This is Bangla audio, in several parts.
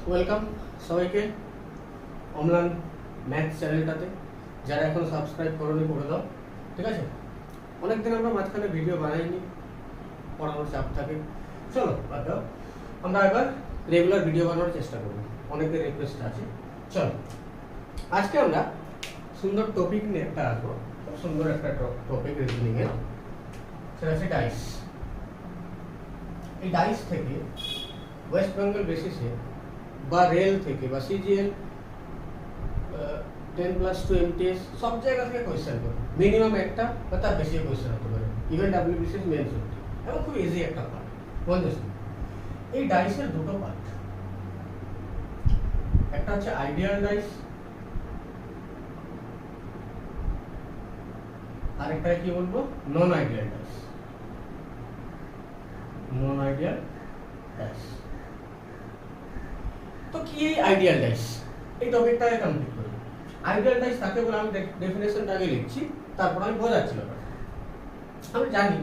ওয়েলকাম সবাইকে অম্লান ম্যাথস চ্যানেলটাতে। যারা এখন সাবস্ক্রাইব করোনি করে দাও, ঠিক আছে। অনেকদিন আমরা মাঝখানে ভিডিও বানাইনি, পড়ানোর চাপ থাকে। চলো বাদ দাও, আমরা এবার রেগুলার ভিডিও বানানোর চেষ্টা করব। অনেকের রিকোয়েস্ট আছে। চলো আজকে আমরা সুন্দর টপিক নিয়ে একটা আসবো, খুব সুন্দর একটা টপিক রিজনিং এর, সেটা হচ্ছে ডাইস। এই ডাইস থেকে ওয়েস্ট বেঙ্গল বেসিসে বা রেল থেকে বা সিজিএল 10+2 MTS সব জায়গা থেকে কোয়েশ্চেন করে, মিনিমাম একটা বা তার বেশি কোয়েশ্চেন হতে পারে। ইভেন ডাব্লিউবিসিএস মেন্স হতে এবং খুব ইজি একটা পার্ট। বুঝেছেন? এই ডাইসের দুটো পার্ট, একটা হচ্ছে আইডিয়াল ডাইস, আরেকটা কি বলবো, নন আইডিয়াল ডাইস। নন আইডিয়াল ডাইস তো কি এই আইডিয়াল ডাইস? এই টপিকটাকে কমপ্লিট করি। আইডিয়াল ডাইস তাকে বলে, আমি ডেফিনেশনটা আগে লিখছি, তারপর আমি বোঝাচ্ছি ব্যাপারটা। আমি জানি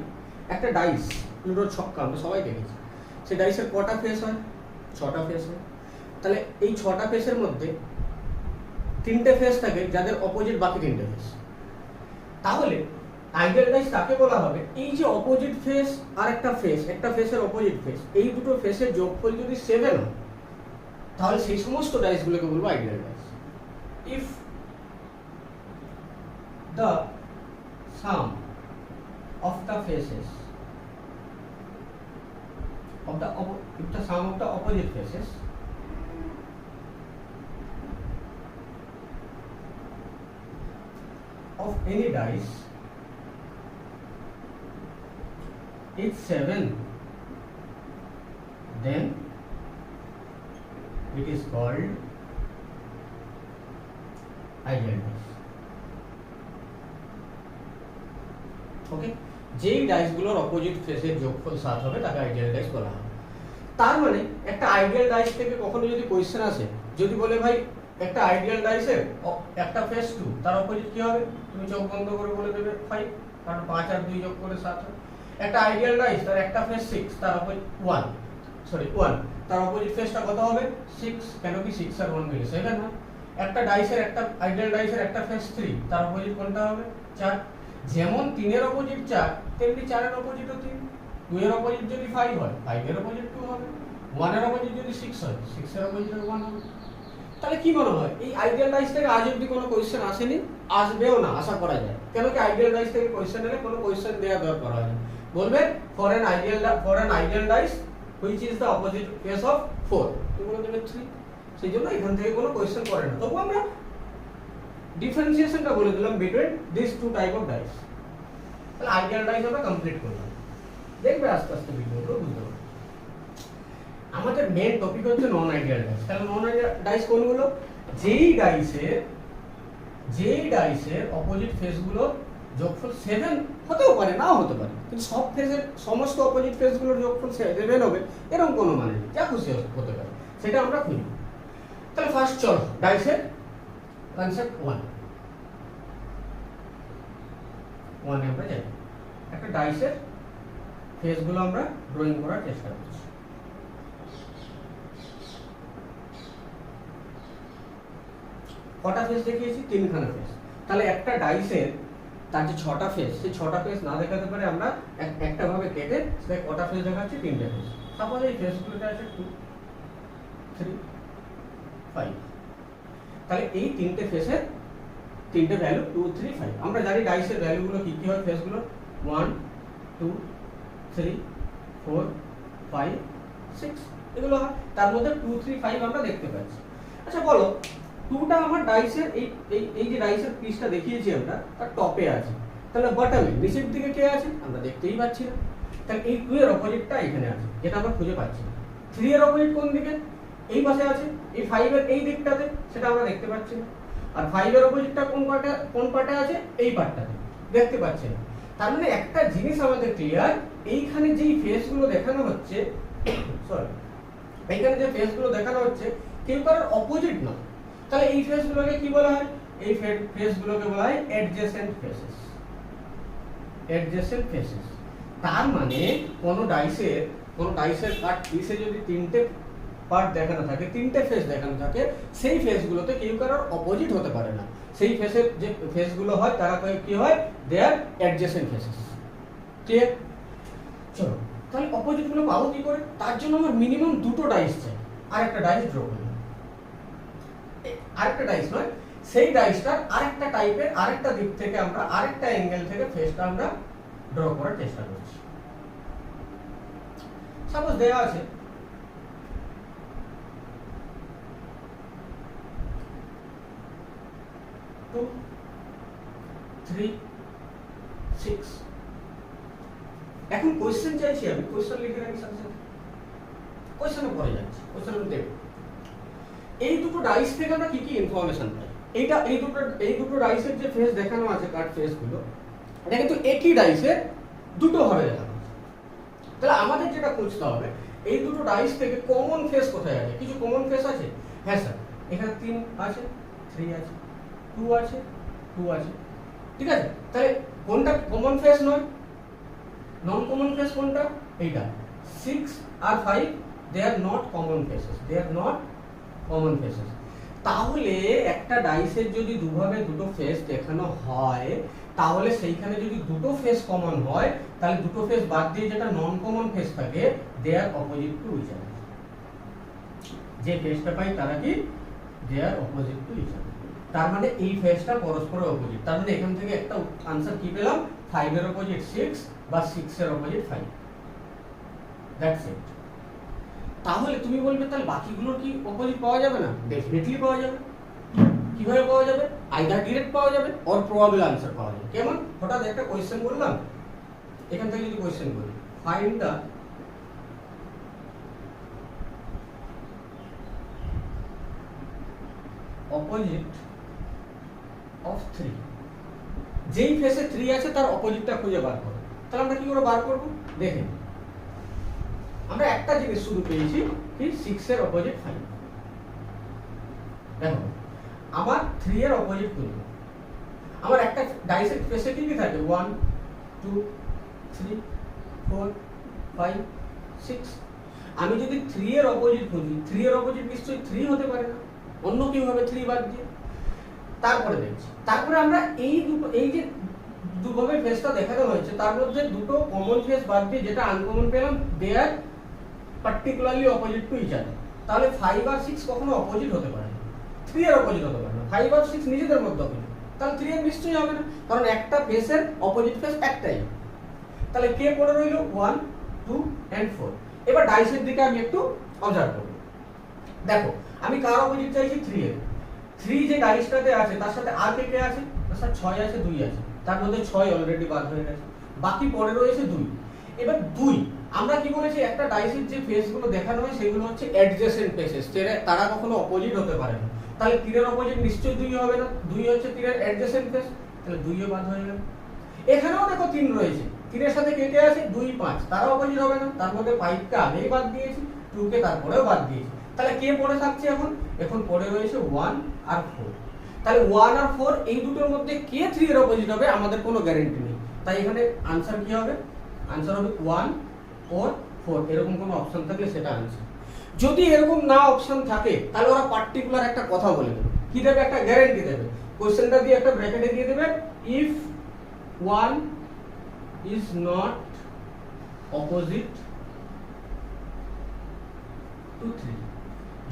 একটা ডাইস, লুডোর ছক্কা আমরা সবাই দেখেছি। সেই ডাইসের কটা ফেস হয়? 6টা ফেস হয়। তাহলে এই 6টা ফেসের মধ্যে 3টে ফেস থাকে যাদের অপোজিট বাকি 3টে ফেস। তাহলে আইডিয়াল ডাইস তাকে বলা হবে এই যে অপোজিট ফেস আর একটা ফেস, একটা ফেসের অপোজিট ফেস, এই দুটো ফেসের যোগফল যদি 7 হয়, তাহলে সেই সমস্ত ডাইসগুলোকে বলবো ideal dice. If the sum of the faces of the sum of the opposite faces of any dice is 7, then it is called ideal dice. ওকে, যেই ডাইসগুলোর অপোজিট ফেসের যোগফল 7 হবে তাকে আইডিয়াল ডাইস বলা হবে। তার মানে একটা আইডিয়াল ডাইস থেকে কখনো যদি কোশ্চেন আসে, যদি বলে ভাই একটা আইডিয়াল ডাইসের একটা ফেস 2, তার অপোজিট কি হবে? তুমি চোখ বন্ধ করে বলে দেবে 5, কারণ 5 আর 2 যোগ করে 7 হয়। একটা আইডিয়াল ডাইস তার একটা ফেস 6, তার অপোজিট 1, তার অপোজিট ফেসটা কত হবে? 6, কেন কি 6 আর 1 মিলে 7 হয়। একটা ডাইসের, একটা আইডিয়াল ডাইসের একটা ফেস 3, তার অপোজিট কোনটা হবে? 4। যেমন 3 এর অপোজিট 4, তেমনি 4 এর অপোজিটও 3। 2 এর অপোজিট যদি 5 হয়, 5 এর অপোজিট 2 হবে। 1 এর অপোজিট যদি 6 হয়, 6 এর অপোজিট 1 হবে। তাহলে কি মনে হয় এই আইডিয়াল ডাইস থেকে আজ অবধি কোনো কোশ্চেন আসেনি, আসবেও না আশা করা যায়। কেন কি আইডিয়াল ডাইস থেকে কোশ্চেন এলে কোনো কোশ্চেন দেওয়া দরকার হয় না। বলবে for an ideal dice which is the opposite face of 4, তুমি বলে দেবে 3। সেই জন্য এখান থেকে কোনো কোশ্চেন করে না। তবু আমরা ডিফারেন্সিয়েশনটা বলে দিলাম between this two type of dice. তাহলে আইডিয়াল ডাইস আমরা কমপ্লিট করলাম। দেখবে আস্তে আস্তে ভিডিওগুলো বুঝতে পারবে। আমাদের মেন টপিক হচ্ছে নন আইডিয়াল ডাইস। তাহলে নন আইডিয়াল ডাইস কোনগুলো? যেই ডাইসের অপোজিট ফেসগুলো যোগফল 7 হতেও পারে, নাও হতে পারে, কিন্তু সব ফেসের সমস্ত অপোজিট ফেসগুলোর যোগফল 7 হবে এরকম কোনো মানে নেই, যা খুশি হতে পারে, সেটা আমরা খুঁজি। তাহলে ফার্স্ট চলো ডাইসের কনসেপ্ট 1 আমরা যাই। একটা ডাইসের ফেসগুলো আমরা ড্রয়িং করার চেষ্টা করছি। কটা ফেস দেখিয়েছি? 3খানা ফেস। তাহলে একটা ডাইসের তার যে 6টা ফেস, সেই 6টা ফেস না দেখাতে পারে আমরা একটা ভাবে কেটে সেটা কটা ফেস দেখাচ্ছি? 3টে ফেস। সাপোজ এই ফেসগুলোটা আছে 2, 3, 5। তাহলে এই 3টে ফেসের 3টে ভ্যালু 2, 3, 5। আমরা জানি ডাইসের ভ্যালুগুলো কি কি হয় ফেসগুলো? 1, 2, 3, 4, 5, 6 এগুলো হয়। তার মধ্যে 2, 3, 5 আমরা দেখতে পাচ্ছি। আচ্ছা বলো, 2টা আমার ডাইসের এই যে ডাইসের পিসটা দেখিয়েছি আমরা, তার টপে আছে। তাহলে বটমে নিচের দিকে কে আছে? আমরা দেখতেই পাচ্ছি না। তাহলে এই 2 এর অপোজিটটা এখানে আছে, যেটা আমরা খুঁজে পাচ্ছি না। 3 এর অপোজিট কোন দিকে? এই পাশে আছে। এই 5 এর এই দিকটাতে, সেটা আমরা দেখতে পাচ্ছি না। আর 5 এর অপোজিটটা কোন পার্টে আছে? এই পার্টটাতে, দেখতে পাচ্ছি না। তার মানে একটা জিনিস আমাদের ক্লিয়ার, এইখানে যেই ফেসগুলো দেখানো হচ্ছে, সরি, এইখানে যে ফেসগুলো দেখানো হচ্ছে কেউ কারোর অপোজিট না। তাহলে এই ফেসগুলোকে কি বলা হয়? এই ফেসগুলোকে বলা হয় অ্যাডজেসেন্ট ফেসেস। তার মানে কোন ডাইসের কাট পিসে যদি 3টে পার্ট দেখানো থাকে, তিনটে ফেস দেখানো থাকে, সেই ফেসগুলোতে কেউ কারোর অপোজিট হতে পারে না। সেই ফেসের যে ফেসগুলো হয় তারা কি হয়, দে আর অ্যাডজেসেন্ট ফেসেস। ক্লিয়ার? চলো তাহলে অপোজিট গুলো পাবো কি করে? তার জন্য আমার মিনিমাম দুটো ডাইস চাই। আর একটা ডাইস ড্র করলাম, আরেকটা ডাইস নয়, সেই ডাইসটার আরেকটা টাইপের আরেকটা দিক থেকে আমরা আরেকটা অ্যাঙ্গেল থেকে ফেসটা আমরা ড্র করার চেষ্টা করছি। সাপোজ দেয়া আছে 2 3 6। এখন কোশ্চেন চাইছি, আমি কোশ্চেন লিখে রাখি সাথে সাথে, কোশ্চেনে পড়ে যাচ্ছি, কোশ্চেনে দেখো এই দুটো ডাইস থেকে আমরা কি কি ইনফরমেশন পাই। এই দুটো ডাইসের যে ফেস দেখানো আছে, কার্ড ফেস গুলো, এটা কিন্তু একই ডাইসে দুটো ভাবে দেখানো আছে। তাহলে আমাদের যেটা খুঁজতে হবে, এই দুটো ডাইস থেকে কমন ফেস কোথায় আছে। কিছু কমন ফেস আছে? হ্যাঁ স্যার, এখানে 3 আছে, 3 আছে, 2 আছে, 2 আছে, ঠিক আছে। তাহলে কোনটা কমন ফেস নয়? নন কমন ফেস কোনটা? এইটা। 6 আর 5 they are not common faces, they are not common faces. তাহলে একটা ডাইসের যদি দুভাবে দুটো ফেস দেখানো হয়, তাহলে সেইখানে যদি দুটো ফেস কমন হয়, তাহলে দুটো ফেস বাদ দিয়ে যেটা নন কমন ফেস থাকে, দে আর অপোজিট টু ইচ আদার। যে ফেসটা পাই তারা কি, দে আর অপোজিট টু ইচ আদার। তার মানে এই ফেসটা পরস্পর অপোজিট। তার মানে এখান থেকে একটা আনসার কি পেলাম, 5 এর অপোজিট 6 বা 6 এর অপোজিট 5। That's it. তাহলে তুমি বলবে তাহলে বাকিগুলোর কি অপোজিট পাওয়া যাবে না? ডেফিনেটলি পাওয়া যাবে। কিভাবে পাওয়া যাবে? আইদার ডিরেক্ট পাওয়া যাবে অর প্রবাবল আনসার পাওয়া যাবে। কেমন? হঠাৎ একটা কোশ্চেন বললাম, এখান থেকে যদি কোশ্চেন বলি, ফাইন্ড দ্য অপোজিট অফ 3। যেই ফেসে 3 আছে তার অপোজিটটা খুঁজে বার করো। তাহলে আমরা কি করে বার করব? দেখেন, আমরা একটা জিনিস শুধু পেয়েছি কি, 6 এর অপোজিট 5। দেখো আমার 3 এর অপোজিট খুঁজবো। আমার একটা ডাইসের ফেসে কি কি থাকে? 1 2 3 4 5 6। আমি যদি 3 এর অপোজিট খুঁজি, 3 এর অপোজিট নিশ্চয়ই 3 হতে পারে না, অন্য কেউ হবে 3 বাদ দিয়ে। তারপরে দেখছি, তারপরে আমরা এই যে দুভাবে ফেসটা দেখানো হয়েছে, তার মধ্যে দুটো কমন ফেস বাদ দিয়ে যেটা আনকমন পেলাম, they are particularly opposite to each other. তাহলে 5 আর 6 কখনো অপোজিট হতে পারে না, 3 এর অপোজিট হতে পারে না। 5 আর 6 নিজেদের মধ্যে অপোজিট, তাহলে 3 এর নিশ্চয়ই হবে না, কারণ একটা ফেসের অপোজিট ফেস একটাই। তাহলে কে পড়ে রইল? 1 2 and 4। এবার ডাইসের দিকে আমি একটু অবজার্ভ করব। দেখো আমি কার অপোজিট চাইছি? 3 এর। 3 যে ডাইসটাতে আছে তার সাথে আর কে কে আছে? তার সাথে 6 আছে, 2 আছে। তার মধ্যে 6 অলরেডি বাদ হয়ে গেছে, বাকি পড়ে রয়েছে 2। এবার 2 আমরা কি বলেছি, একটা ডাইসের যে ফেসগুলো দেখানো হয় সেগুলো হচ্ছে অ্যাডজেসেন্ট ফেসেস, তারা কখনো অপোজিট হতে পারে না। তাহলে 3 এর অপোজিট নিশ্চয়ই 2 হবে না, 2 হচ্ছে 3 এর অ্যাডজেসেন্ট ফেস, তাহলে 2 বাদ হয়ে গেল। এখানেও দেখো 3 রয়েছে, 3 এর সাথে কে কে আছে? 2 5, তারা অপোজিট হবে না, তার মধ্যে 5 কে আগেই বাদ দিয়েছি, 2 কে তারপরেও বাদ দিয়েছি। তাহলে কে পড়ে থাকছে এখন? এখন পড়ে রয়েছে 1 আর 4। তাহলে 1 আর 4 এই দুটোর মধ্যে কে 3 এর অপোজিট হবে আমাদের কোনো গ্যারান্টি নেই। তাই এখানে আনসার কি হবে? আনসার হবে 1 or 4। এরকম কোনো অপশন থাকলে সেটা আনসার। যদি এরকম না অপশন থাকে, তাহলে ওরা পার্টিকুলার একটা কথা বলে দেবে, কি দেবে? একটা গ্যারান্টি দেবে। কোশ্চেনটা দিয়ে একটা ব্র্যাকেটে দিয়ে দেবে, if 1 is not opposite to 3।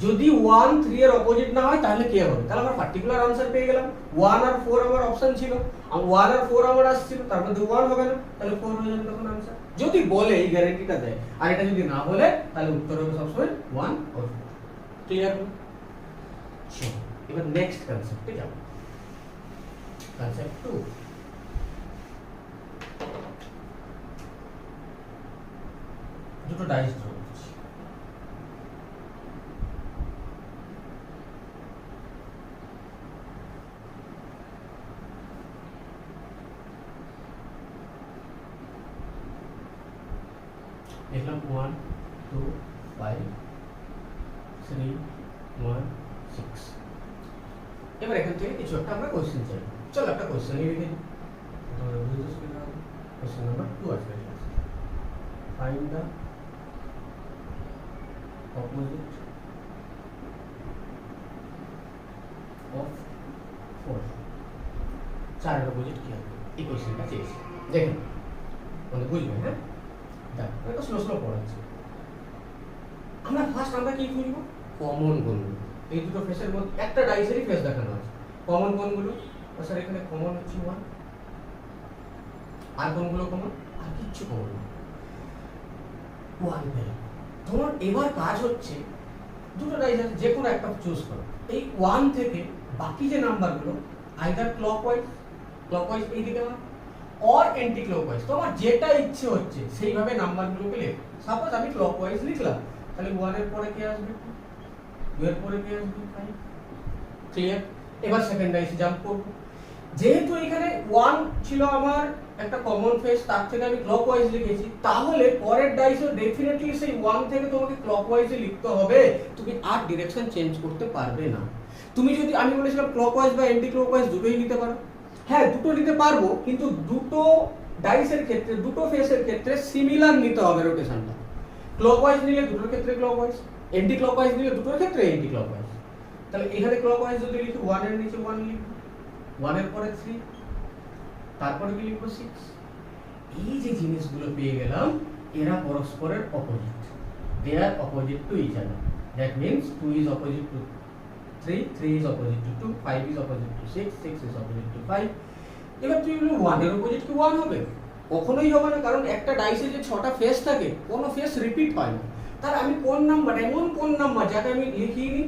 যদি 1 3 এর অপোজিট না হয় তাহলে কি হবে? তাহলে আমরা পার্টিকুলার আনসার পেয়ে গেলাম। 1 আর 4 আমার অপশন ছিল, আর 1 আর 4 আমার আসছিল, তার মধ্যে 1 হবে না, তাহলে 4 হয়ে যাবে তখন আনসার। যদি বলে এই গ্যারান্টিটা দেয়, আর এটা যদি না বলে তাহলে উত্তর হবে সবসময় 1 or 4। ক্লিয়ার হলো? চলো এবার নেক্সট কনসেপ্টে যাব। কনসেপ্ট 2। দুটো ডাইস ড্র করছি। লিখলাম 1 2 5 3 1 6। এবার এখান থেকে কিছু একটা আমরা কোশ্চেন চাই। চলো একটা কোশ্চেন লিখে দিই, তাহলে বুঝতে সুবিধা হবে। কোশ্চেন নাম্বার 2 আছে। ফাইন্ড দ্য opposite অফ 4 চারের অপোজিট কি হবে এই কোশ্চেনটা চেয়েছি দেখুন মানে বুঝবেন হ্যাঁ দেখো এটা স্লো স্লো পড়াচ্ছি আমরা ফার্স্ট আমরা কি খুঁজবো কমন কোনগুলো এই দুটো ফেসের মধ্যে একটা ডাইসেরই ফেস দেখানো আছে কমন কোনগুলো স্যার এখানে কমন হচ্ছে 1 আর কোনগুলো কমন আর কিচ্ছু কমন না 1 পেল তোমার এবার কাজ হচ্ছে দুটো ডাইস আছে যে কোনো একটা চুজ করো এই 1 থেকে বাকি যে নাম্বারগুলো আইদার ক্লকওয়াইজ এই দিকে না অর অ্যান্টি ক্লকওয়াইজ তোমার যেটা ইচ্ছে হচ্ছে সেইভাবে নাম্বারগুলোকে লেখো সাপোজ আমি ক্লকওয়াইজ লিখলাম তাহলে 1 এর পরে কি আসবে 2 এর পরে কি আসবে 5 ক্লিয়ার এবার সেকেন্ড ডাইসে জাম্প করব যেহেতু এখানে 1 ছিল আমার একটা কমন ফেস তার থেকে আমি ক্লকওয়াইজ লিখেছি তাহলে পরের ডাইসে ডেফিনেটলি সেই 1 থেকে তোমাকে ক্লকওয়াইজে লিখতে হবে তুমি আর ডাইরেকশন চেঞ্জ করতে পারবে না তুমি যদি আমি বলেছিলাম ক্লকওয়াইজ বা অ্যান্টি ক্লকওয়াইজ দুটোই নিতে পারো হ্যাঁ দুটো নিতে পারবো কিন্তু দুটো ডাইসের ক্ষেত্রে দুটো ফেসের ক্ষেত্রে সিমিলার নিতে হবে রোটেশনটা ক্লকওয়াইজ নিলে দুটোর ক্ষেত্রে ক্লকওয়াইজ অ্যান্টি ক্লকওয়াইজ নিলে দুটোর ক্ষেত্রে অ্যান্টি ক্লকওয়াইজ তাহলে এখানে ক্লকওয়াইজ যদি লিখি 1 এর নিচে 1 লিখব 1 এর পরে 3 তারপরে কি লিখব 6 এই যে জিনিসগুলো পেয়ে গেলাম এরা পরস্পরের opposite they are opposite to each other that means 2 is opposite to 3 3 is opposite to 2 5 is opposite to 6 6 is opposite to 5 এবার তুই বলবি 1 এর অপোজিট কি 1 হবে কখনোই হবে না কারণ একটা ডাইসে যে 6টা ফেস থাকে কোনো ফেস রিপিট হয় না তাহলে আমি কোন নাম্বার এমন কোন নাম্বার যাকে আমি লিখিনি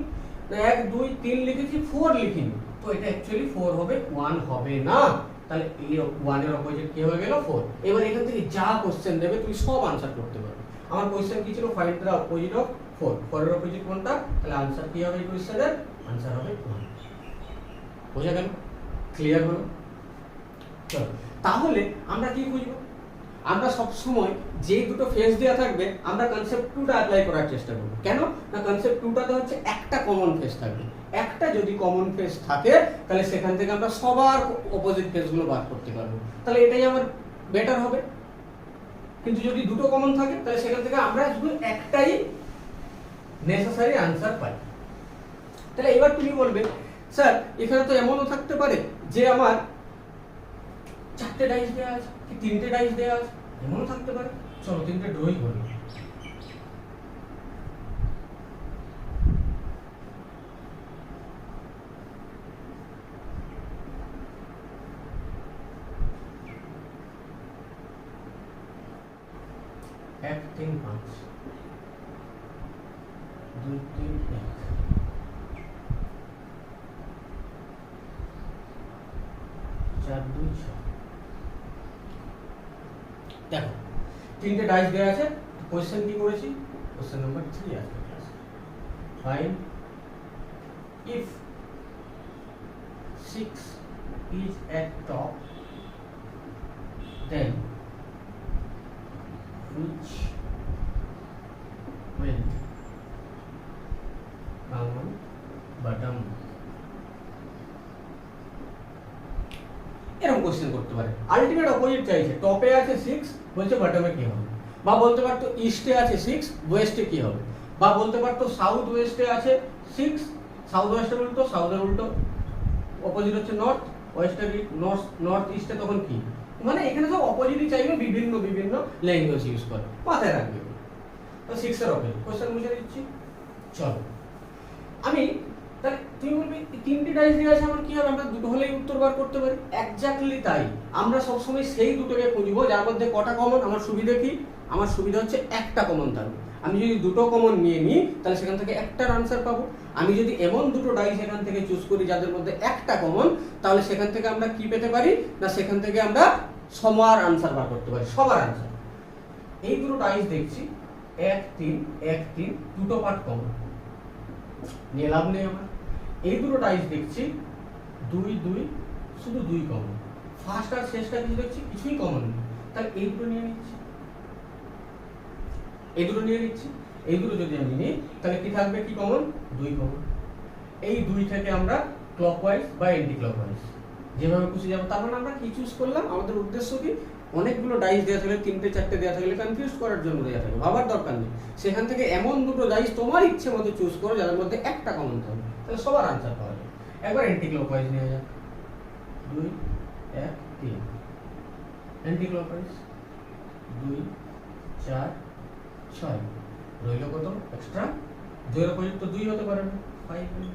1 2 3 লিখেছি 4 লিখিনি তো এটা অ্যাকচুয়ালি 4 হবে 1 হবে না তাহলে এই 1 এর অপোজিট কি হয়ে গেল 4 এবার এখান থেকে যা কোশ্চেন দেবে তুমি সব আনসার করতে পারবে আমার কোশ্চেন কি ছিল ফাইন্ড দ্য অপোজিট অফ 4 4 এর অপোজিট কোনটা তাহলে আনসার কি হবে এই কোশ্চেনের আনসার হবে 1 বুঝা গেল ক্লিয়ার হলো চলো তাহলে আমরা কি বুঝবো আমরা সব সময় যে দুটো ফেস দেয়া থাকবে আমরা কনসেপ্ট 2টা অ্যাপ্লাই করার চেষ্টা করব কেন না কনসেপ্ট 2টাতে হচ্ছে একটা কমন ফেস থাকবে একটা যদি কমন ফেস থাকে তাহলে সেখান থেকে আমরা সবার অপোজিট ফেসগুলো বার করতে পারবো তাহলে এটাই আমার বেটার হবে কিন্তু যদি দুটো কমন থাকে তাহলে সেখান থেকে আমরা শুধু একটাই নেসেসারি আনসার পাই তাহলে এবার তুমি বলবে স্যার এখানে তো এমনও থাকতে পারে যে আমার 4টে ডাইস দেয়া আছে কি 3টে ডাইস দেয়া আছে এমনও থাকতে পারে চলো 3টে ড্রই করি এক 3 5 2 3 1 4 2 6 দেখো 3টে ডাইস দেয়া আছে কোশ্চেন কি করেছি কোশ্চেন নাম্বার 3 আছে ক্লাসে find if 6 is at top then which will come on bottom এরকম কোশ্চেন করতে পারে আলটিমেট অপোজিট চাইছে টপে আছে 6 বলছে বটমে কি হবে বা বলতে পারতো ইস্টে আছে 6 ওয়েস্টে কি হবে বা বলতে পারতো সাউথ ওয়েস্টে আছে 6 সাউথ ওয়েস্টে উল্টো সাউথের উল্টো অপোজিট হচ্ছে নর্থ ওয়েস্টে কি নর্থ ইস্টে তখন কি মানে এখানে সব অপোজিটই চাইবে বিভিন্ন বিভিন্ন ল্যাঙ্গুয়েজ ইউজ করে মাথায় রাখবে তো 6 এর অপোজিট কোশ্চেন মুছে দিচ্ছি চলো আমি তাহলে তুমি বলবে 3টে ডাইস দেওয়া আছে আমার কি হবে আমরা দুটো হলেই উত্তর বার করতে পারি এক্স্যাক্টলি তাই আমরা সব সময় সেই দুটোকে খুঁজবো যার মধ্যে কটা কমন আমার সুবিধা কি আমার সুবিধা হচ্ছে একটা কমন থাকবে আমি যদি দুটো কমন নিয়ে নিই তাহলে সেখান থেকে একটার আনসার পাবো আমি যদি এমন দুটো ডাইস এখান থেকে চুজ করি যাদের মধ্যে একটা কমন তাহলে সেখান থেকে আমরা কি পেতে পারি না সেখান থেকে আমরা সবার আনসার বার করতে পারি সবার আনসার এই দুটো ডাইস দেখছি 1 3 1 3 দুটো পার্ট কমন নিয়ে লাভ নেই আমার এই দুটো ডাইস দেখছি 2 2 শুধু 2 কমন ফার্স্ট আর শেষটা কিছু দেখছি কিছুই কমন নেই তাহলে এই দুটো নিয়ে নিচ্ছি এই দুটো যদি আমি নিই তাহলে কি থাকবে কি কমন 2 কমন এই 2 থেকে আমরা ক্লকওয়াইজ বা অ্যান্টি ক্লকওয়াইজ যেভাবে খুশি যাব তার মানে আমরা কি চুজ করলাম আমাদের উদ্দেশ্য কি অনেকগুলো ডাইস দেওয়া থাকলে 3টে 4টে দেওয়া থাকলে কনফিউজ করার জন্য দেওয়া থাকে ভাবার দরকার নেই সেখান থেকে এমন দুটো ডাইস তোমার ইচ্ছে মতো চুজ করো যাদের মধ্যে একটা কমন থাকবে তাহলে সবার আনসার পাওয়া যাবে একবার অ্যান্টি ক্লকওয়াইজ নেওয়া যাক, 2 1 3 অ্যান্টি ক্লকওয়াইজ 2 4 6 রইল কত এক্সট্রা, 2 এর অপোজিট তো 2 হতে পারে না, 5 হলো।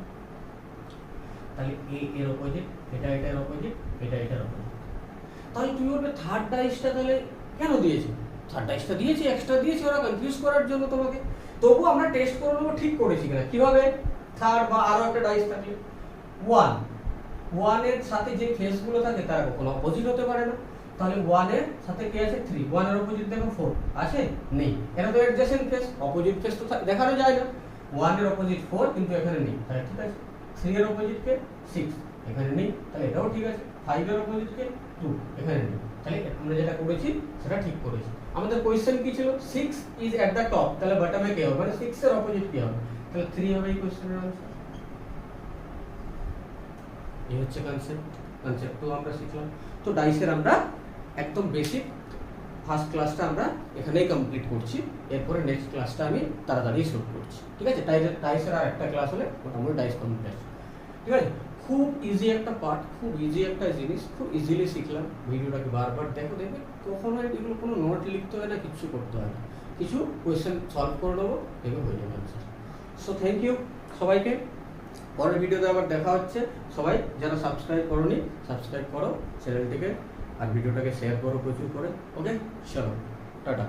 তাহলে এ এর অপোজিট, এটা এটার অপোজিট, এটা এটার অপোজিট। তাহলে তুমি বলবে থার্ড ডাইসটা তাহলে কেন দিয়েছে? থার্ড ডাইসটা দিয়েছি, এক্সট্রা দিয়েছি ওরা কনফিউজ করার জন্য তোমাকে। তবু আমরা টেস্ট করে নেবো ঠিক করেছি কিনা। কিভাবে? থার্ড বা আরো একটা ডাইস থাকলে 1 এর সাথে যে ফেসগুলো থাকে তারা কখনো অপোজিট হতে পারে না। তাহলে 1 এর সাথে কি আছে 3, 1 এর অপোজিট দেখো 4 আছে, নেই, এটা তো অ্যাডজেসেন্ট ফেস, অপোজিট ফেস তো দেখানো যায় না। 1 এর অপোজিট 4 কিন্তু এখানে নেই, তাহলে ঠিক আছে। 3 এর অপোজিট কে 6 এখানে নেই, তাহলে এটাও ঠিক আছে। 5 এর অপোজিট কে 2 এখানে নেই, তাহলে আমরা যেটা করেছি সেটা ঠিক করেছি। আমাদের কোশ্চেন কি ছিল? 6 ইজ এট দ্য টপ, তাহলে বটমে কে হবে? মানে 6 এর অপোজিট কি হবে? তাহলে 3 হবে এই কোশ্চেনের आंसर। এই হচ্ছে কনসেপ্ট তো আমরা শিখলাম। তো ডাইসের আমরা একদম বেসিক ফার্স্ট ক্লাসটা আমরা এখানেই কমপ্লিট করছি। এরপরে নেক্সট ক্লাসটা আমি তাড়াতাড়ি শুরু করছি, ঠিক আছে? ডাইসের আর একটা ক্লাস হলে মোটামুটি ডাইস কমপ্লিট, ঠিক আছে? খুব ইজি একটা পার্ট, খুব ইজি একটা জিনিস, খুব ইজিলি শিখলাম। ভিডিওটাকে বারবার দেখো, দেখবে কখনো এগুলো কোনো নোট লিখতে হয় না, কিচ্ছু করতে হয় না, কিছু কোয়েশ্চেন সলভ করে দেবো, দেখবে হয়ে যাবে আনসার। সো থ্যাংক ইউ সবাইকে। পরের ভিডিওতে আবার দেখা হচ্ছে। সবাই যারা সাবস্ক্রাইব করোনি সাবস্ক্রাইব করো চ্যানেলটিকে, আর ভিডিওটাকে শেয়ার করো প্রচুর করে। ওকে, চলো টাটা।